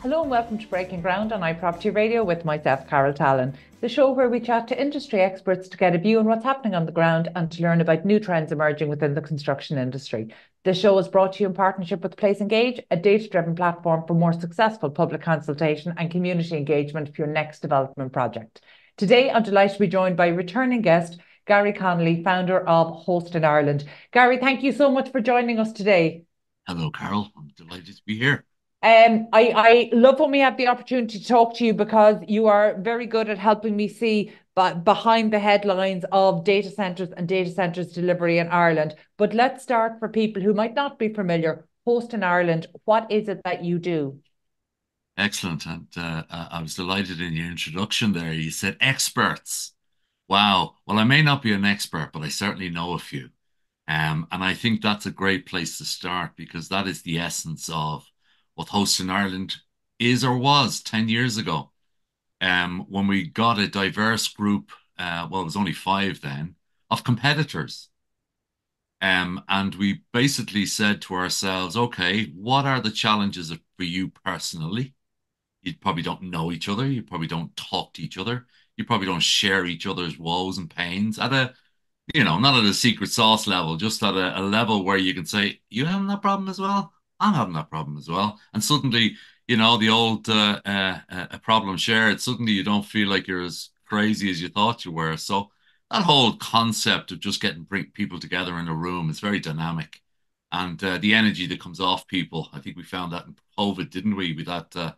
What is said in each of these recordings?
Hello and welcome to Breaking Ground on iPropertyRadio with myself, Carol Tallon, the show where we chat to industry experts to get a view on what's happening on the ground and to learn about new trends emerging within the construction industry. This show is brought to you in partnership with Place Engage, a data-driven platform for more successful public consultation and community engagement for your next development project. Today, I'm delighted to be joined by returning guest, Garry Connolly, founder of Host in Ireland. Garry, thank you so much for joining us today. Hello, Carol. I'm delighted to be here. I love when we have the opportunity to talk to you because you are very good at helping me see behind the headlines of data centres and data centres delivery in Ireland. But let's start for people who might not be familiar. Host in Ireland, what is it that you do? Excellent. And I was delighted in your introduction there. You said experts. Wow. Well, I may not be an expert, but I certainly know a few. And I think that's a great place to start because that is the essence of what Host in Ireland is or was 10 years ago. When we got a diverse group, well, it was only five then, of competitors. And we basically said to ourselves, okay, what are the challenges for you personally? You probably don't know each other. You probably don't talk to each other. You probably don't share each other's woes and pains at a, not at a secret sauce level, just at a level where you can say, you having that problem as well? I'm having that problem as well. And suddenly, the old a problem shared, suddenly you don't feel like you're as crazy as you thought you were. So that whole concept of just getting bring people together in a room is very dynamic. And the energy that comes off people, I think we found that in COVID, didn't we? With that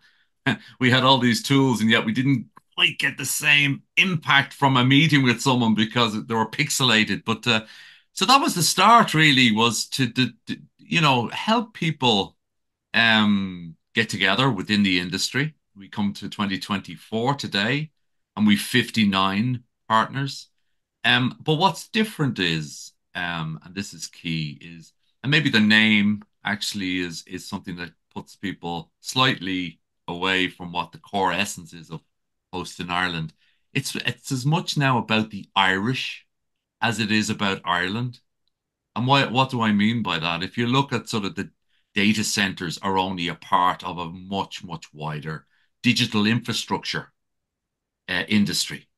we had all these tools, and yet we didn't quite get the same impact from a meeting with someone because they were pixelated. But so that was the start, really, was to help people get together within the industry. We come to 2024 today, and we've 59 partners. But what's different is, and this is key, is and maybe the name actually is something that puts people slightly away from what the core essence is of Host in Ireland. It's as much now about the Irish as it is about Ireland. And what do I mean by that? If you look at sort of the data centers are only a part of a much, much wider digital infrastructure industry.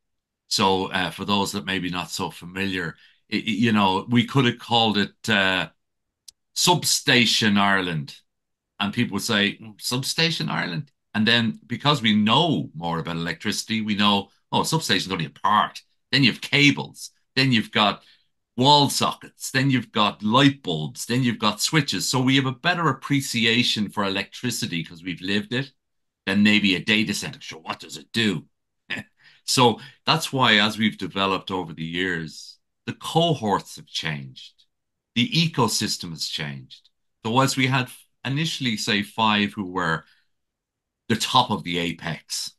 So for those that maybe not so familiar, we could have called it Substation Ireland, and people would say Substation Ireland, and then because we know more about electricity, we know substation's only a part. Then you have cables, then you've got wall sockets, then you've got light bulbs, then you've got switches. So we have a better appreciation for electricity because we've lived it than maybe a data center. So what does it do? So that's why, as we've developed over the years, the cohorts have changed, the ecosystem has changed. So, whilst we had initially, say, five who were the top of the apex,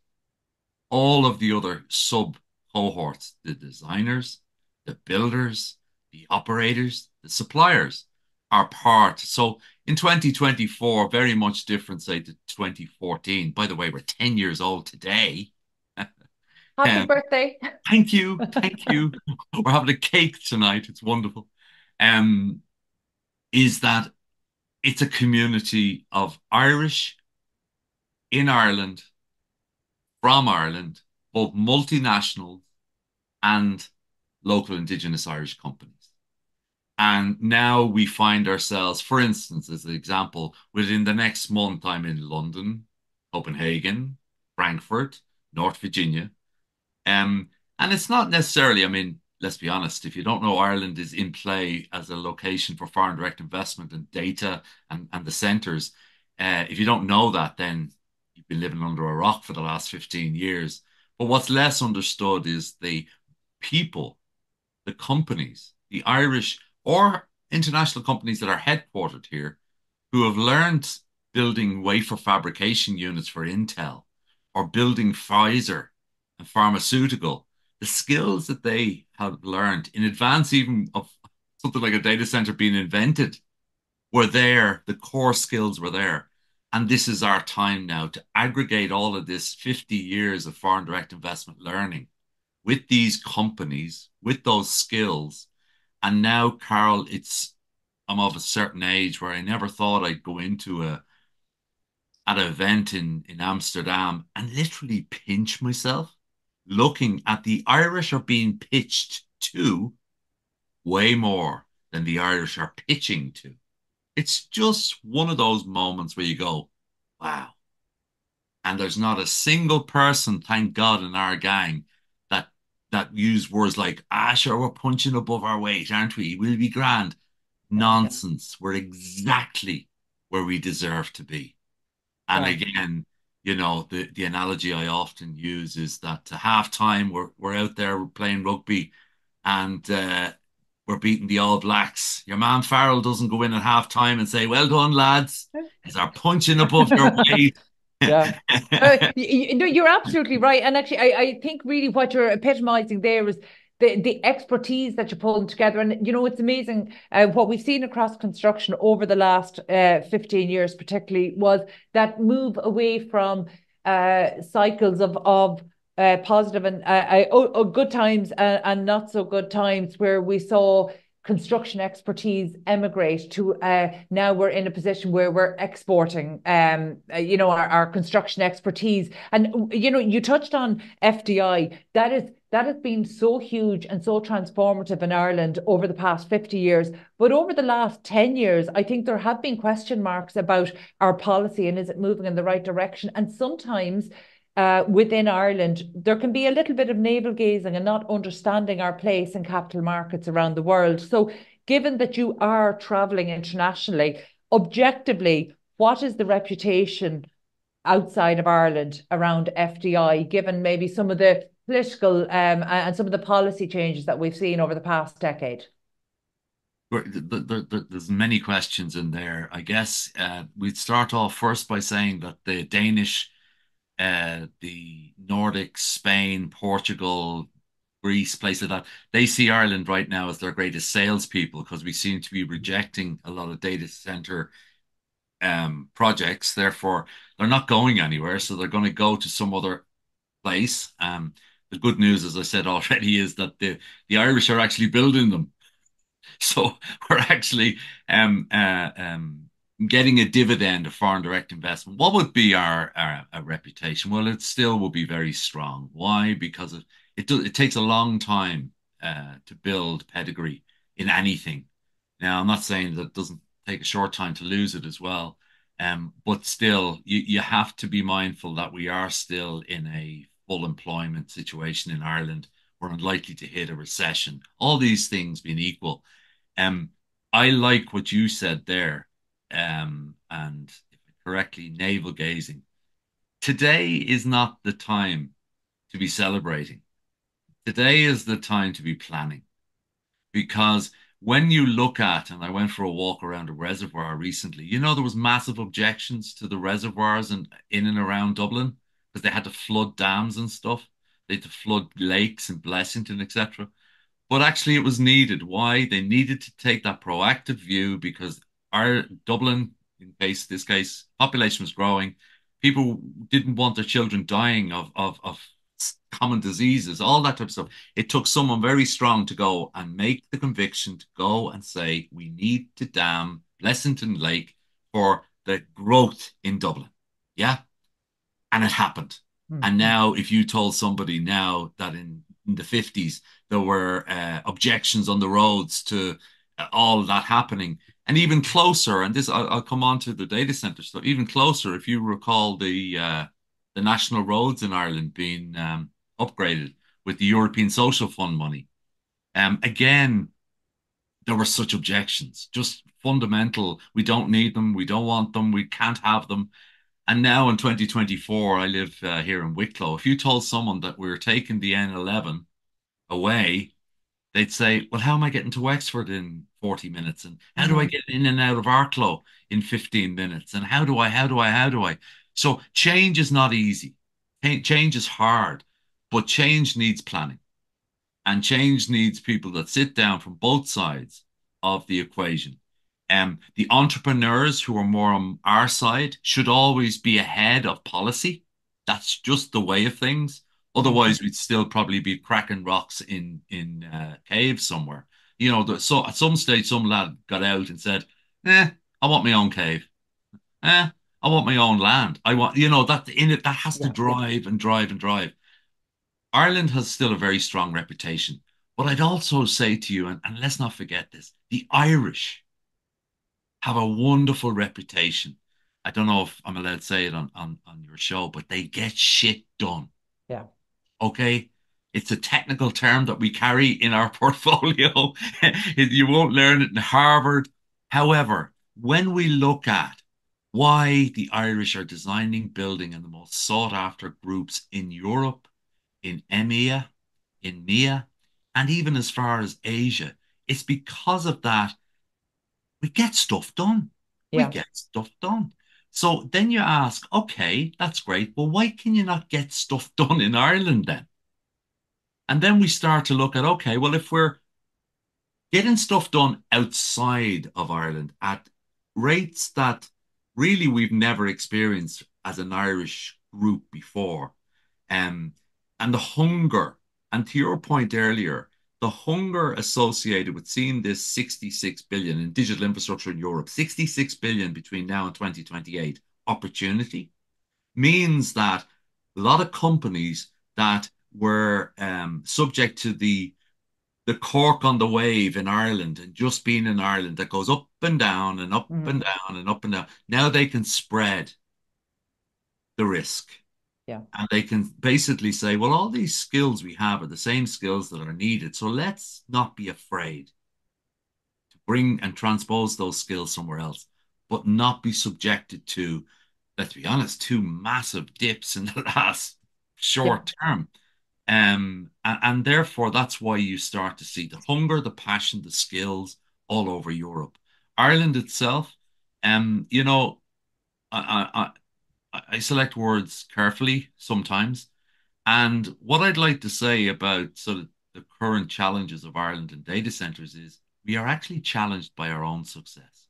all of the other sub cohorts, the designers, the builders, the operators, the suppliers, are part. So, in 2024, very much different, say, to 2014. By the way, we're 10 years old today. Happy Um, birthday. Thank you. Thank you. We're having a cake tonight. It's wonderful. Um, is that it's a community of Irish in Ireland, from Ireland, both multinational and local Indigenous Irish companies. And now we find ourselves, for instance, as an example, within the next month, I'm in London, Copenhagen, Frankfurt, North Virginia. Um, and it's not necessarily, I mean, let's be honest, if you don't know, Ireland is in play as a location for foreign direct investment and data and the centres. If you don't know that, then you've been living under a rock for the last 15 years. But what's less understood is the people, the companies, the Irish or international companies that are headquartered here who have learned building wafer fabrication units for Intel or building Pfizer and pharmaceutical, the skills that they have learned in advance even of something like a data center being invented were there, the core skills were there. And this is our time now to aggregate all of this 50 years of foreign direct investment learning with these companies, with those skills. And now, Carol, I'm of a certain age where I never thought I'd go into at an event in Amsterdam and literally pinch myself looking at the Irish are being pitched to way more than the Irish are pitching to. It's just one of those moments where you go, wow. And there's not a single person, thank God, in our gang that use words like, ah, sure, we're punching above our weight, aren't we? We'll be grand. Yeah. Nonsense. We're exactly where we deserve to be. And Yeah. again, the analogy I often use is that at halftime we're out there playing rugby and we're beating the All Blacks. Your man Farrell doesn't go in at halftime and say, "Well done, lads. Is our punching above your weight?" Yeah. No, you're absolutely right. And actually, I think really what you're epitomizing there is the expertise that you're pulling together. And, it's amazing what we've seen across construction over the last 15 years, particularly, was that move away from cycles of positive and good times and not so good times, where we saw construction expertise emigrate to now we're in a position where we're exporting our construction expertise. And you touched on FDI. That has been so huge and so transformative in Ireland over the past 50 years. But over the last 10 years, I think there have been question marks about our policy and is it moving in the right direction. And sometimes within Ireland, there can be a little bit of navel gazing and not understanding our place in capital markets around the world. So, given that you are traveling internationally, objectively, what is the reputation outside of Ireland around FDI, given maybe some of the political and some of the policy changes that we've seen over the past decade? There's many questions in there. I guess we'd start off first by saying that the Danish, the Nordics, Spain, Portugal, Greece, places like that, they see Ireland right now as their greatest salespeople because we seem to be rejecting a lot of data center projects. Therefore, they're not going anywhere, so they're going to go to some other place. The good news, as I said already, is that the Irish are actually building them. So we're actually getting a dividend of foreign direct investment. What would be our reputation? Well, it still will be very strong. Why? Because it takes a long time to build pedigree in anything. Now, I'm not saying that it doesn't take a short time to lose it as well. But still, you have to be mindful that we are still in a full employment situation in Ireland. We're unlikely to hit a recession. All these things being equal. Um, I like what you said there, and if correctly, navel gazing. Today is not the time to be celebrating. Today is the time to be planning because when you look at, and I went for a walk around a reservoir recently, there was massive objections to the reservoirs and in and around Dublin because they had to flood dams and stuff. They had to flood lakes in Blessington, etc. But actually, it was needed. Why? They needed to take that proactive view because our Dublin, in this case, population was growing. People didn't want their children dying of common diseases, all that type of stuff. It took someone very strong to go and make the conviction to go and say, we need to dam Blessington Lake for the growth in Dublin. Yeah. And it happened. And Mm-hmm. now, if you told somebody now that in the 50s there were objections on the roads to all of that happening, and even closer, and this I'll come on to the data center stuff, even closer, if you recall the national roads in Ireland being upgraded with the European Social Fund money. Again, there were such objections, just fundamental. We don't need them. We don't want them. We can't have them. And now in 2024, I live here in Wicklow. If you told someone that we were taking the N11 away, they'd say, well, how am I getting to Wexford in 40 minutes? And how do I Mm-hmm. get in and out of Arklow in 15 minutes? And how do I? So change is not easy. Change is hard, but change needs planning. And change needs people that sit down from both sides of the equation. The entrepreneurs who are more on our side should always be ahead of policy. That's just the way of things. Mm-hmm. Otherwise, we'd still probably be cracking rocks in caves somewhere. So at some stage, some lad got out and said, "Eh, I want my own cave. Eh, I want my own land. I want, that in it, that has to Yeah. drive and drive and drive. Ireland has still a very strong reputation. But I'd also say to you, and let's not forget this, the Irish have a wonderful reputation. I don't know if I'm allowed to say it on your show, but they get shit done. Yeah. Okay. It's a technical term that we carry in our portfolio. You won't learn it in Harvard. However, when we look at why the Irish are designing, building, and the most sought after groups in Europe, in EMEA, in MEA, and even as far as Asia, it's because of that we get stuff done. We Yeah. get stuff done. So then you ask, okay, that's great. Well, why can you not get stuff done in Ireland then? And then we start to look at, okay, well, if we're getting stuff done outside of Ireland at rates that really we've never experienced as an Irish group before, um, and the hunger, and to your point earlier, the hunger associated with seeing this 66 billion in digital infrastructure in Europe, 66 billion between now and 2028 opportunity means that a lot of companies that were subject to the cork on the wave in Ireland and just being in Ireland that goes up and down and up and Mm. down and up and down. Now they can spread the risk Yeah. and they can basically say, well, all these skills we have are the same skills that are needed. So let's not be afraid to bring and transpose those skills somewhere else, but not be subjected to, let's be honest, two massive dips in the last Yeah. short term. And therefore, that's why you start to see the hunger, the passion, the skills all over Europe. Ireland itself, you know, I select words carefully sometimes. And what I'd like to say about sort of the current challenges of Ireland and data centers is we are actually challenged by our own success.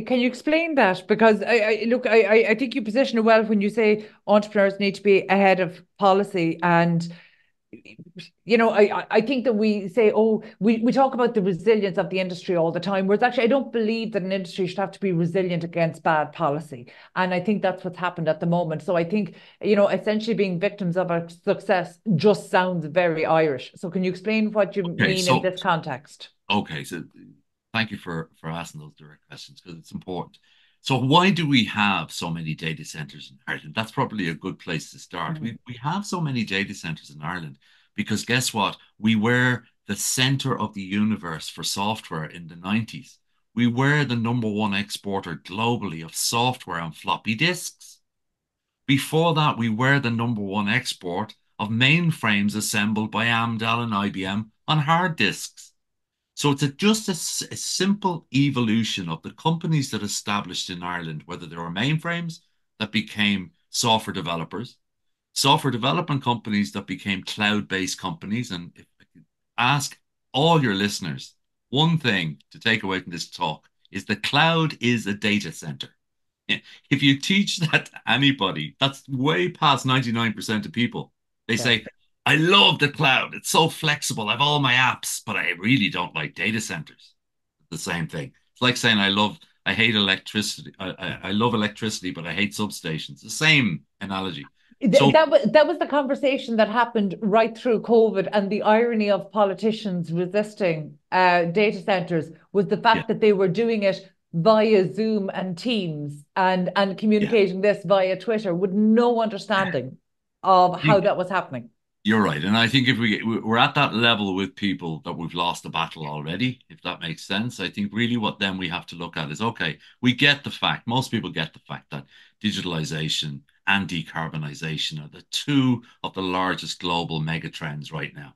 Can you explain that? Because I think you position it well when you say entrepreneurs need to be ahead of policy. And I think that we say, oh, we talk about the resilience of the industry all the time, whereas actually I don't believe that an industry should have to be resilient against bad policy. And I think that's what's happened at the moment. So I think, essentially being victims of our success just sounds very Irish. So can you explain what you Okay, mean in so this context? so thank you for asking those direct questions because it's important. So why do we have so many data centers in Ireland? That's probably a good place to start. Mm. We have so many data centers in Ireland because guess what? We were the center of the universe for software in the 90s. We were the number one exporter globally of software on floppy disks. Before that, we were the number one export of mainframes assembled by Amdahl and IBM on hard disks. So it's a simple evolution of the companies that established in Ireland, whether they were mainframes that became software developers, software development companies that became cloud-based companies. And if I could ask all your listeners, one thing to take away from this talk is the cloud is a data center. If you teach that to anybody, that's way past 99% of people. They Yeah. say, I love the cloud. It's so flexible. I have all my apps, but I really don't like data centers. The same thing. It's like saying I hate electricity. I love electricity, but I hate substations. The same analogy. So That was the conversation that happened right through COVID, and the irony of politicians resisting data centers was the yeah, fact that they were doing it via Zoom and Teams and yeah. communicating this via Twitter with no understanding of how that was happening. You're right, and I think if we're at that level with people that we've lost the battle already, if that makes sense. I think really what then we have to look at is okay, we get the fact, most people get the fact that digitalization and decarbonization are the two of the largest global megatrends right now.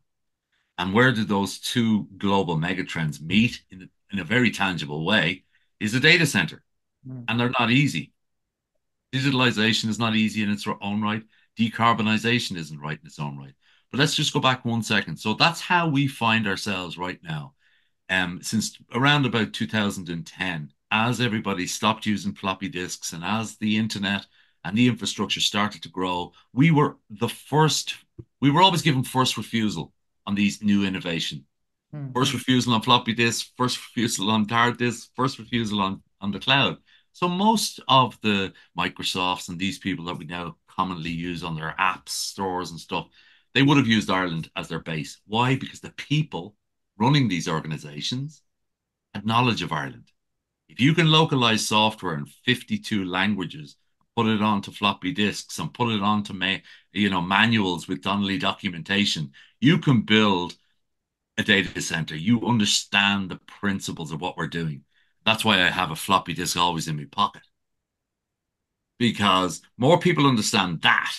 And where do those two global megatrends meet in a very tangible way is the data center, Mm. and they're not easy. Digitalization is not easy in its own right. Decarbonization isn't right in its own right. But let's just go back 1 second. So that's how we find ourselves right now. Since around about 2010, as everybody stopped using floppy disks and as the internet and the infrastructure started to grow, we were always given first refusal on these new innovation. Mm. First refusal on floppy disks, first refusal on hard disks, first refusal on the cloud. So most of the Microsofts and these people that we now commonly use on their apps, stores and stuff, they would have used Ireland as their base. Why? Because the people running these organizations had knowledge of Ireland. If you can localize software in 52 languages, put it onto floppy disks and put it onto manuals with Donnelly documentation, you can build a data center. You understand the principles of what we're doing. That's why I have a floppy disk always in my pocket. Because more people understand that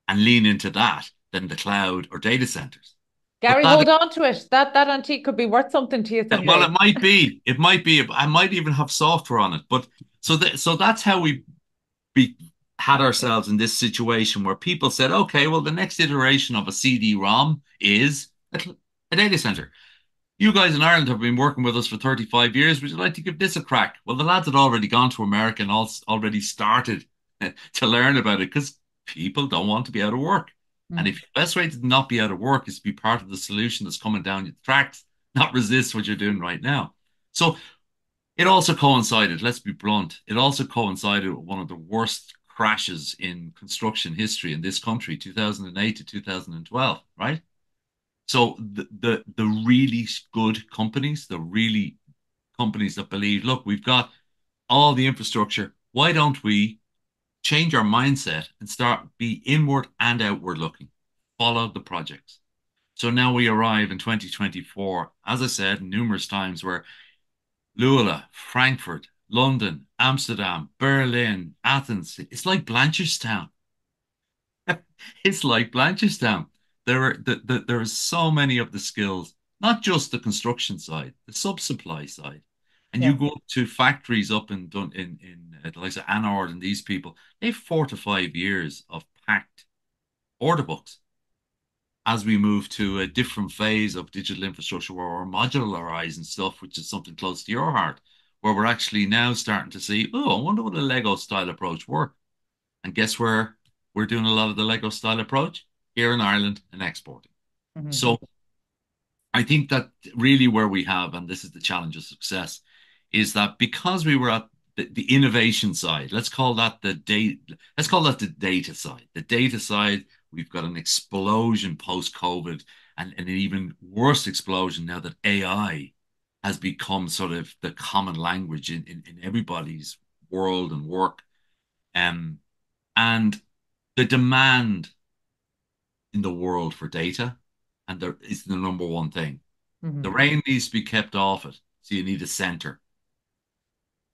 and lean into that than the cloud or data centers. But Garry, that, hold on to it. That antique could be worth something to you well, it someday. might be. It might be. I might even have software on it. But so that's how we be, had ourselves in this situation where people said, okay, well, the next iteration of a CD-ROM is a data center. You guys in Ireland have been working with us for 35 years. Would you like to give this a crack? Well, the lads had already gone to America and already started to learn about it because people don't want to be out of work. And if Mm. the best way to not be out of work is to be part of the solution that's coming down your tracks, not resist what you're doing right now. So it also coincided, let's be blunt, it also coincided with one of the worst crashes in construction history in this country, 2008 to 2012, right? So the really good companies, the really companies that believe, look, we've got all the infrastructure. Why don't we change our mindset and start be inward and outward looking? Follow the projects. So now we arrive in 2024, as I said numerous times, where Louisville, Frankfurt, London, Amsterdam, Berlin, Athens, it's like Blanchardstown. It's like Blanchardstown. There are so many of the skills, not just the construction side, the sub-supply side. And you Yeah. go to factories up in Dun in the likes of Anord and these people, they have 4 to 5 years of packed order books as we move to a different phase of digital infrastructure where we're modularizing stuff, which is something close to your heart, where we're actually now starting to see, oh, I wonder what a Lego style approach works. And guess where we're doing a lot of the Lego style approach? Here in Ireland and exporting. Mhm. So I think that really where we have, and this is the challenge of success, is that because we were at the innovation side, let's call that the data side. The data side, we've got an explosion post-COVID and an even worse explosion now that AI has become sort of the common language in everybody's world and work. Um, and the demand in the world for data, and there is the number one thing. The Mhm. rain needs to be kept off it, so you need a center.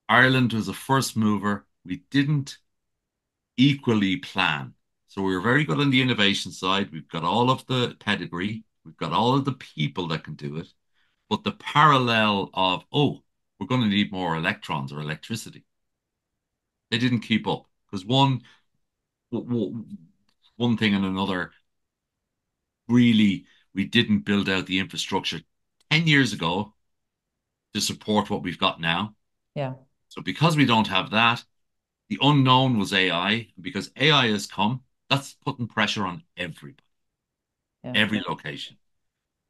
Ireland was a first mover. We didn't equally plan. So we were very good on the innovation side. We've got all of the pedigree. We've got all of the people that can do it. But the parallel of, oh, we're going to need more electrons or electricity. They didn't keep up because one thing and another really, we didn't build out the infrastructure 10 years ago to support what we've got now. Yeah. So because we don't have that, the unknown was AI. Because AI has come, that's putting pressure on everybody, Yeah. every location.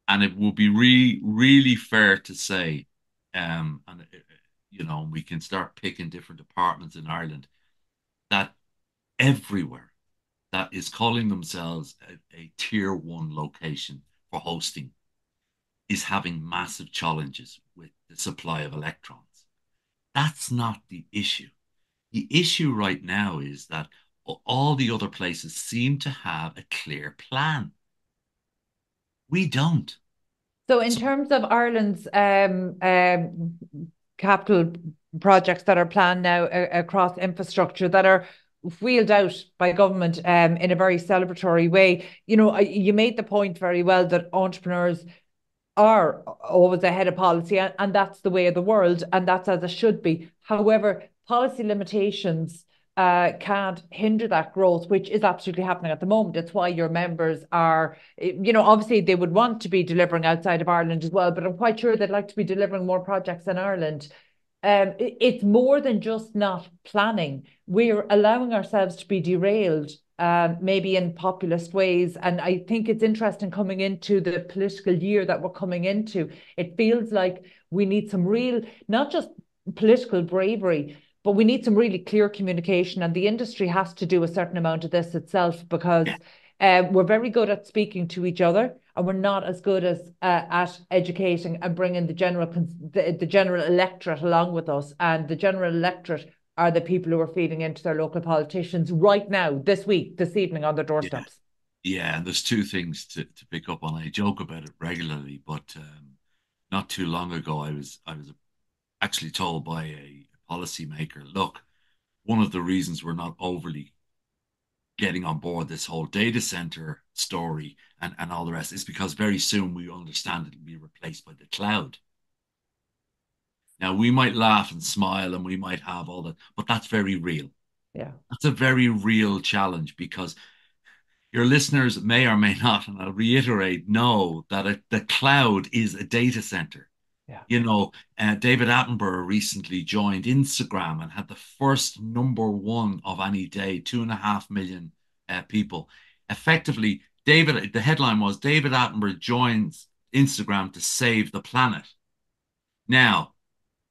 And it will be really fair to say, we can start picking different departments in Ireland that everywhere that is calling themselves a tier one location for hosting is having massive challenges with the supply of electrons. That's not the issue. The issue right now is that all the other places seem to have a clear plan. We don't. So, in So terms of Ireland's capital projects that are planned now across infrastructure that are wheeled out by government in a very celebratory way, you made the point very well that entrepreneurs are always ahead of policy, and that's the way of the world, and that's as it should be. However, policy limitations can't hinder that growth, which is absolutely happening at the moment. It's why your members are, obviously they would want to be delivering outside of Ireland as well, but I'm quite sure they'd like to be delivering more projects in Ireland. It's more than just not planning. We're allowing ourselves to be derailed, maybe in populist ways. And I think it's interesting coming into the political year that we're coming into. It feels like we need some real, not just political bravery, but we need some really clear communication, and the industry has to do a certain amount of this itself, because we're very good at speaking to each other, and we're not as good as at educating and bringing the general electorate along with us. And the general electorate are the people who are feeding into their local politicians right now, this week, this evening, on their Yeah. doorsteps. Yeah, and there's two things to pick up on. I joke about it regularly, but not too long ago, I was actually told by a policymaker, look, one of the reasons we're not overly getting on board this whole data center story and all the rest is because very soon we understand it'll be replaced by the cloud. Now, we might laugh and smile and we might have all that, but that's very real. Yeah. That's a very real challenge because your listeners may or may not, and I'll reiterate, know that the cloud is a data center. Yeah. You know, David Attenborough recently joined Instagram and had the first #1 of any day, 2.5 million people. Effectively, the headline was David Attenborough joins Instagram to save the planet. Now,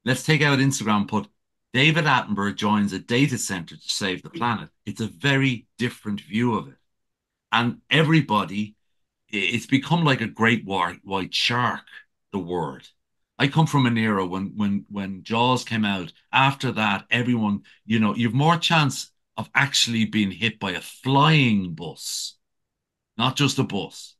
let's take out Instagram and put David Attenborough joins a data center to save the planet. It's a very different view of it. And everybody, it's become like a great white shark, the word. I come from an era when Jaws came out. After that, everyone, you've more chance of actually being hit by a flying bus, not just a bus,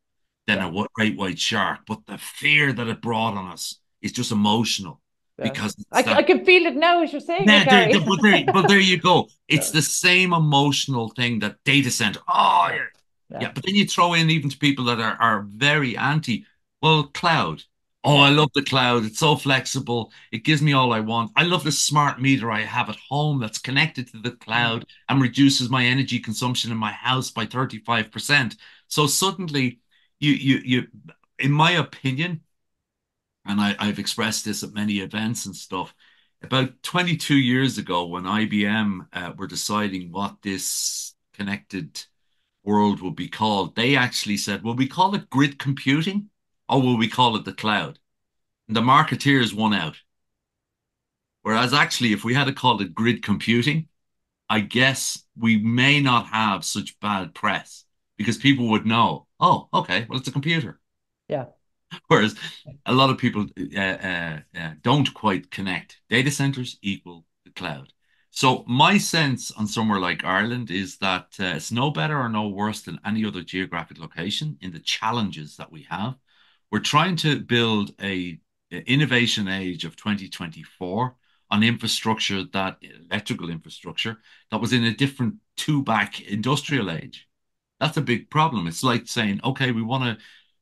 than Yeah. a great white shark. But the fear that it brought on us is just emotional Yeah. because it's I that. can feel it now as you're saying it, Yeah, Garry. but there you go. It's Yeah. the same emotional thing that data center. Oh, Yeah. yeah. Yeah. Yeah, but then you throw in even to people that are very anti, well, cloud. Oh, I Yeah. love the cloud. It's so flexible. It gives me all I want. I love the smart meter I have at home that's connected to the Mm. cloud and reduces my energy consumption in my house by 35%. So suddenly in my opinion, and I've expressed this at many events and stuff. About 22 years ago, when IBM were deciding what this connected world would be called, they actually said, will we call it grid computing or will we call it the cloud? And the marketeers won out. Whereas actually, if we had to call it grid computing, I guess we may not have such bad press because people would know, oh, okay, well, it's a computer. Yeah. Whereas a lot of people don't quite connect. Data centers equal the cloud. So my sense on somewhere like Ireland is that it's no better or no worse than any other geographic location in the challenges that we have. We're trying to build a innovation age of 2024 on infrastructure electrical infrastructure that was in a different two-back industrial age. That's a big problem. It's like saying, okay, we want to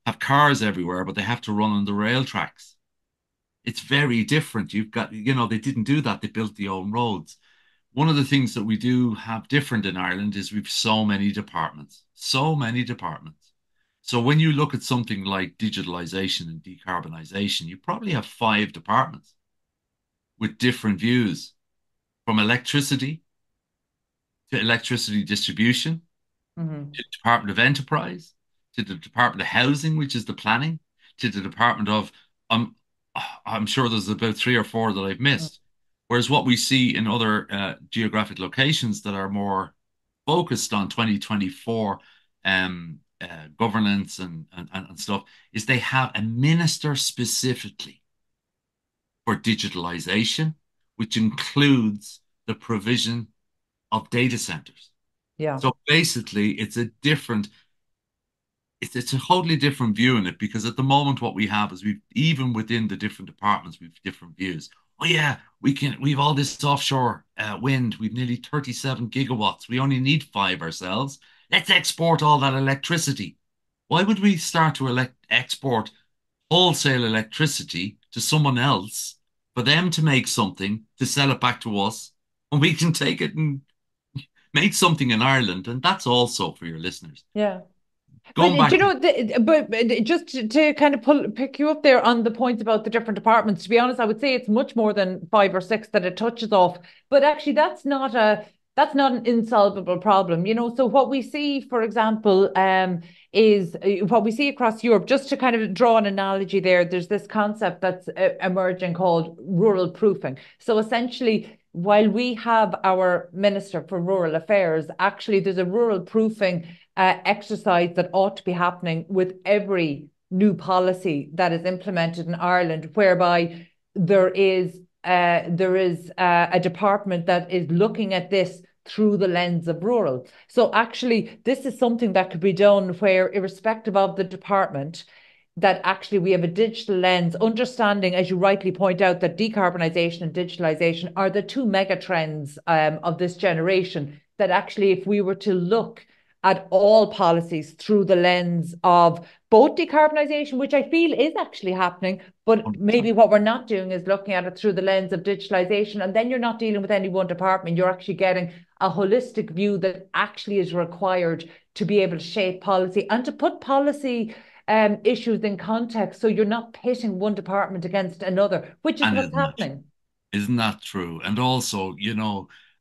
have cars everywhere, but they have to run on the rail tracks. It's very different. You've got, they didn't do that. They built the own roads. One of the things that we do have different in Ireland is we've so many departments, so many departments. So when you look at something like digitalization and decarbonisation, you probably have 5 departments with different views, from electricity to electricity distribution, Mm-hmm. to the Department of Enterprise, to the Department of Housing, which is the planning, to the Department of, um, I'm sure there's about 3 or 4 that I've missed. Whereas what we see in other geographic locations that are more focused on 2024 governance and stuff is they have a minister specifically for digitalization, which includes the provision of data centers. Yeah. So basically, it's a totally different view in it because at the moment what we have is we've even within the different departments we've different views. Oh yeah, we've all this offshore wind. We've nearly 37 gigawatts. We only need 5 ourselves. Let's export all that electricity. Why would we start to export wholesale electricity to someone else for them to make something to sell it back to us, and we can take it and make something in Ireland? And that's also for your listeners. Yeah. But Going back to but just to kind of pick you up there on the points about the different departments, to be honest, I would say it's much more than 5 or 6 that it touches off. But actually, that's not an insolvable problem, So what we see, for example, is what we see across Europe. Just to kind of draw an analogy there, there's this concept that's emerging called rural proofing. So essentially, while we have our Minister for Rural Affairs, actually there's a rural proofing exercise that ought to be happening with every new policy that is implemented in Ireland, whereby there is a department that is looking at this through the lens of rural. So actually, this is something that could be done where, irrespective of the department, that actually we have a digital lens, understanding, as you rightly point out, that decarbonisation and digitalisation are the two mega trends of this generation. That actually, if we were to look at all policies through the lens of both decarbonisation, which I feel is actually happening, but maybe what we're not doing is looking at it through the lens of digitalisation. And then you're not dealing with any one department. You're actually getting a holistic view that actually is required to be able to shape policy and to put policy issues in context. So you're not pitting one department against another, which is And what's happening. isn't that true? And also,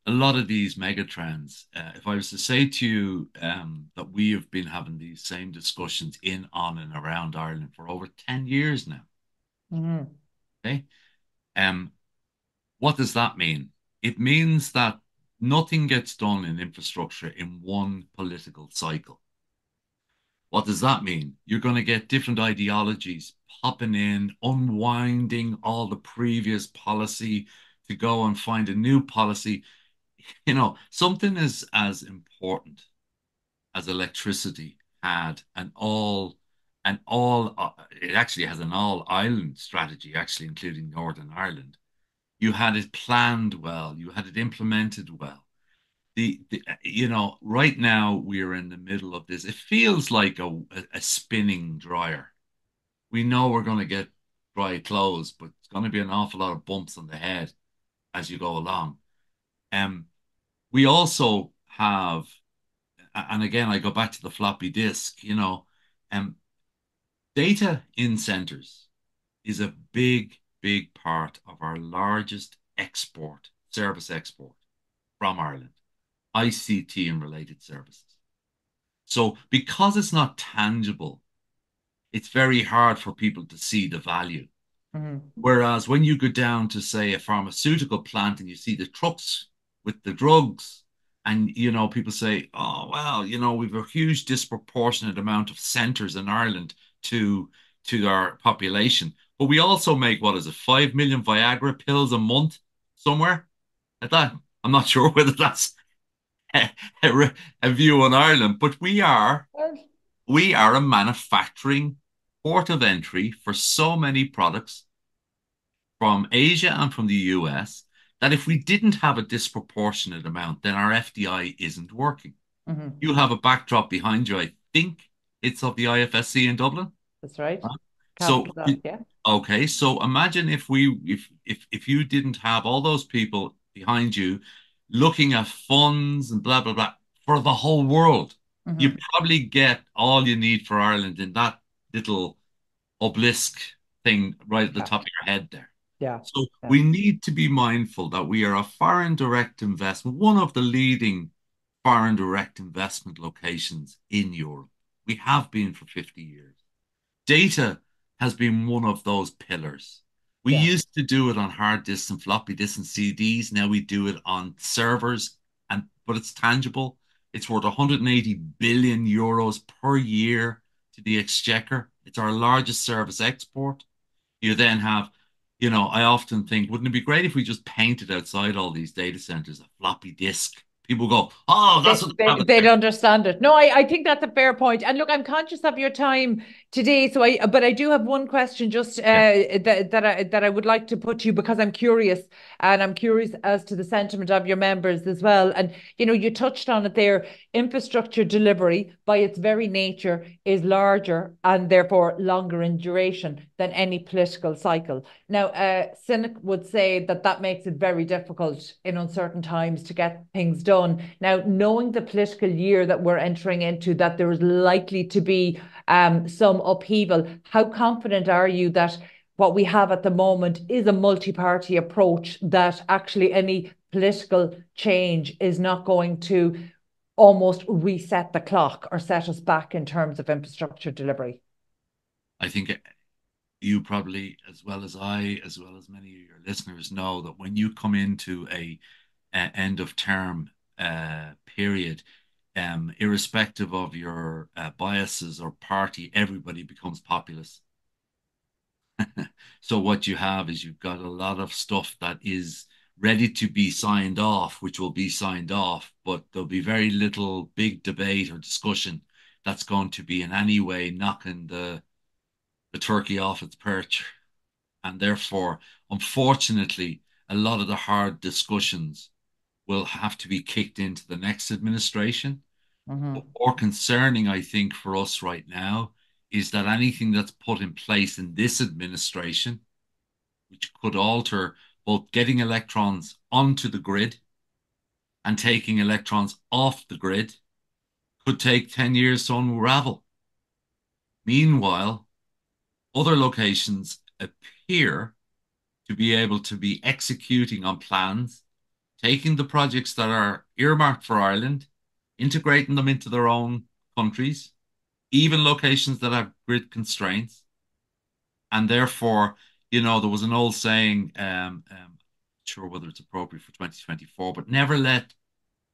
a lot of these mega trends, if I was to say to you that we have been having these same discussions in, on, and around Ireland for over 10 years now, Mm-hmm. okay? Um, what does that mean? It means that nothing gets done in infrastructure in one political cycle. What does that mean? You're going to get different ideologies popping in, unwinding all the previous policy to go and find a new policy. Something as important as electricity had it actually has an all island strategy, actually, including Northern Ireland. You had it planned well, you had it implemented well. Right now we are in the middle of this. It feels like a spinning dryer. We know we're going to get dry clothes, but it's going to be an awful lot of bumps on the head as you go along. We also have, and again, I go back to the floppy disk, data in centers is a big, big part of our largest service export from Ireland, ICT and related services. So because it's not tangible, it's very hard for people to see the value. Mm-hmm. Whereas when you go down to, say, a pharmaceutical plant and you see the trucks with the drugs, and people say, "Oh, well, we've a huge disproportionate amount of centres in Ireland to our population, but we also make, what is it, 5 million Viagra pills a month somewhere like that." I'm not sure whether that's a view on Ireland, but we are a manufacturing port of entry for so many products from Asia and from the US that if we didn't have a disproportionate amount, then our FDI isn't working. Mm-hmm. You have a backdrop behind you. I think it's of the IFSC in Dublin. That's right. Huh? So, Capital that, yeah. okay, so imagine if you didn't have all those people behind you looking at funds and blah blah blah for the whole world. You Mm-hmm. probably get all you need for Ireland in that little obelisk thing right at the Yeah. top of your head there. Yeah. So Yeah. we need to be mindful that we are a foreign direct investment, one of the leading foreign direct investment locations in Europe. We have been for 50 years. Data has been one of those pillars. We Yeah. used to do it on hard disks and floppy disks and CDs. Now we do it on servers, but it's tangible. It's worth 180 billion euros per year to the exchequer. It's our largest service export. You then have, I often think, wouldn't it be great if we just painted outside all these data centers a floppy disk? People go, "Oh, that's what they have it They'd there." understand it. No, I think that's a fair point. And look, I'm conscious of your time today, but I do have one question just Yeah. that I would like to put to you, because I'm curious, and I'm curious as to the sentiment of your members as well. And you touched on it there. Infrastructure delivery, by its very nature, is larger and therefore longer in duration than any political cycle. Now, a cynic would say that makes it very difficult in uncertain times to get things done. Now, knowing the political year that we're entering into, that there is likely to be some upheaval, how confident are you that what we have at the moment is a multi-party approach, that actually any political change is not going to almost reset the clock or set us back in terms of infrastructure delivery? I think you probably, as well as I, as well as many of your listeners, know that when you come into a end of term period, irrespective of your biases or party, everybody becomes populist. So what you have is you've got a lot of stuff that is ready to be signed off, which will be signed off, but there'll be very little big debate or discussion that's going to be in any way knocking the turkey off its perch. And therefore, unfortunately, a lot of the hard discussions will have to be kicked into the next administration. But Mm-hmm. more concerning, I think, for us right now is that anything that's put in place in this administration, which could alter both getting electrons onto the grid and taking electrons off the grid, could take 10 years to unravel. Meanwhile, other locations appear to be able to be executing on plans, taking the projects that are earmarked for Ireland, integrating them into their own countries, even locations that have grid constraints. And therefore, there was an old saying, sure whether it's appropriate for 2024, but never let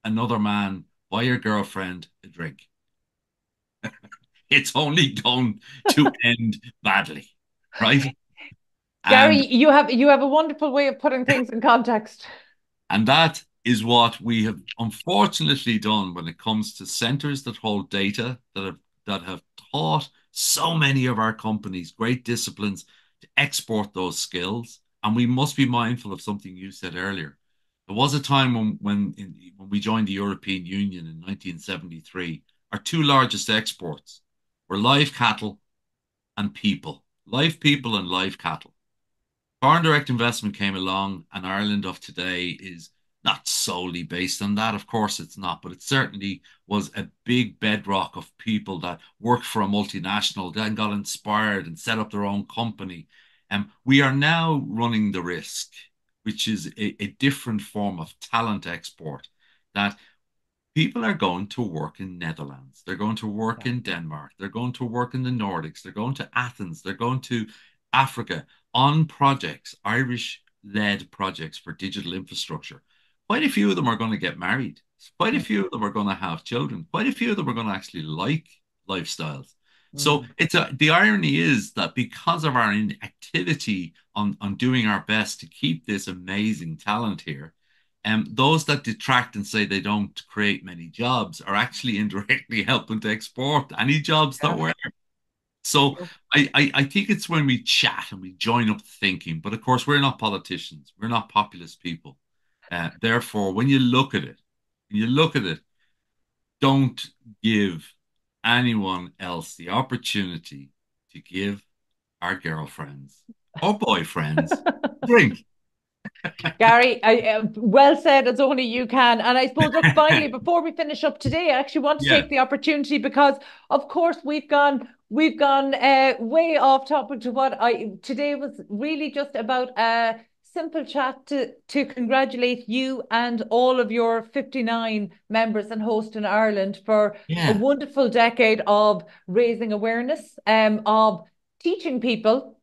another man buy your girlfriend a drink. It's only going to end badly, right? Garry, And you have a wonderful way of putting things in context. And that is what we have unfortunately done when it comes to centers that hold data that have taught so many of our companies great disciplines to export those skills. And we must be mindful of something you said earlier. There was a time when we joined the European Union in 1973, our two largest exports were live cattle and people, live people and live cattle. Foreign direct investment came along, and Ireland of today is not solely based on that. Of course, it's not, but it certainly was a big bedrock of people that worked for a multinational, then got inspired and set up their own company. And we are now running the risk, which is a different form of talent export, that people are going to work in Netherlands. They're going to work Yeah. in Denmark. They're going to work in the Nordics. They're going to Athens. They're going to Africa on projects, Irish-led projects for digital infrastructure. Quite a few of them are going to get married. Quite a few of them are going to have children. Quite a few of them are going to actually like lifestyles. So Mm-hmm. the irony is that because of our inactivity on doing our best to keep this amazing talent here, those that detract and say they don't create many jobs are actually indirectly helping to export any jobs that Yeah. were. So I think it's when we chat and we join up thinking, but of course we're not politicians, we're not populist people. Therefore, when you look at it, don't give anyone else the opportunity to give our girlfriends or boyfriends a drink. Garry, well said as only you can. And I suppose, look, finally, before we finish up today, I actually want to Yeah, take the opportunity because, of course, we've gone way off topic to what I today was really just about a simple chat to congratulate you and all of your 59 members and hosts in Ireland for a yeah, wonderful decade of raising awareness, of teaching people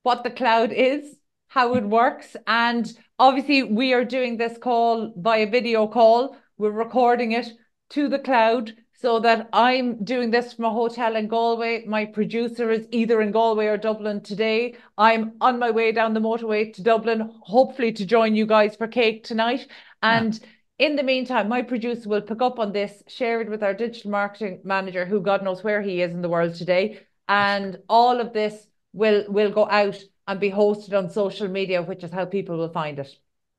what the cloud is, how it works. And obviously, we are doing this call via video call. We're recording it to the cloud so that I'm doing this from a hotel in Galway. My producer is either in Galway or Dublin today. I'm on my way down the motorway to Dublin, hopefully to join you guys for cake tonight. yeah. And in the meantime, my producer will pick up on this, share it with our digital marketing manager, who God knows where he is in the world today. And all of this will go out and be hosted on social media, which is how people will find it.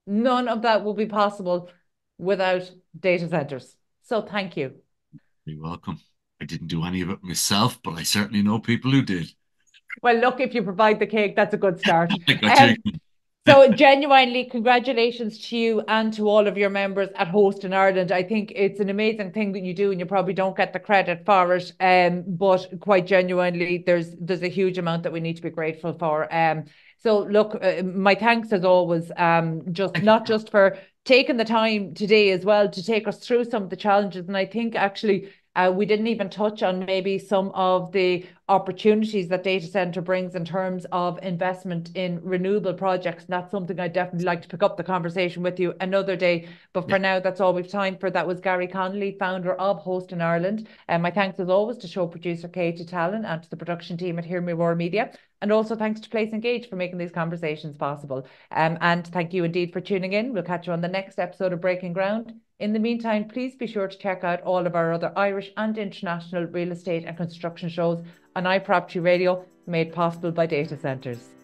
None of that will be possible without data centers. So thank you. You're welcome. I didn't do any of it myself, but I certainly know people who did. Well, look, if you provide the cake, that's a good start. I got you. Um, So genuinely, congratulations to you and to all of your members at Host in Ireland. I think it's an amazing thing that you do, and you probably don't get the credit for it. But quite genuinely, there's a huge amount that we need to be grateful for. So look, my thanks as always. Just Thank you, not Carol. just for taking the time today as well to take us through some of the challenges, and I think actually we didn't even touch on maybe some of the opportunities that data center brings in terms of investment in renewable projects. And that's something I'd definitely like to pick up the conversation with you another day. But for now, that's all we've time for. That was Garry Connolly, founder of Host in Ireland. And my thanks as always to show producer Katie Tallon and to the production team at Hear Me Roar Media. And also thanks to Place Engage for making these conversations possible. And thank you indeed for tuning in. We'll catch you on the next episode of Breaking Ground. In the meantime, please be sure to check out all of our other Irish and international real estate and construction shows on iProperty Radio, made possible by data centres.